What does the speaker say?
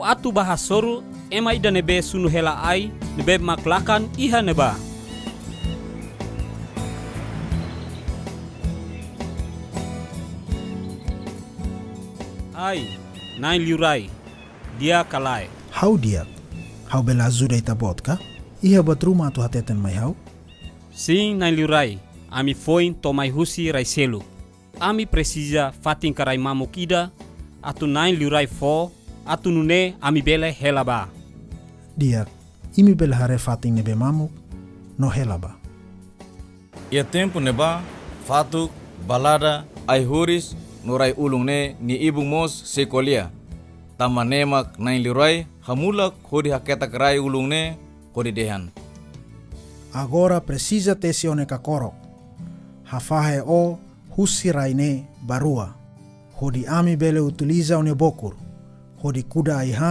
atu bahasoru ema ida nebe sunu hela ai nebe maklakan iha neba. Ai, nain liurai, dia kalai. Hau dia? Hau bela ajuda ita vodka? Iha bat rumah tu hateten mai hau? Sim, nain liurai, ami foin tomai husi raiselu. Ami precisa fatin karai mamuk ida, atu nain liurai fo, atu nune ami bele helaba. Dia, imi bela hare fatin nebe mamuk, no helaba. Ia tempo neba, fatuk, balada, ai huris, nurai ulung ne ni ibu mos sekolia. Tama nemak nain liurai, hamulak hodi haketa kerai ulung ne, hodi dehan. Agora precisa tesione kakorok. Hafahe o husi raine barua. Hodi ami bele utiliza one bokur. Hodi kuda aihan.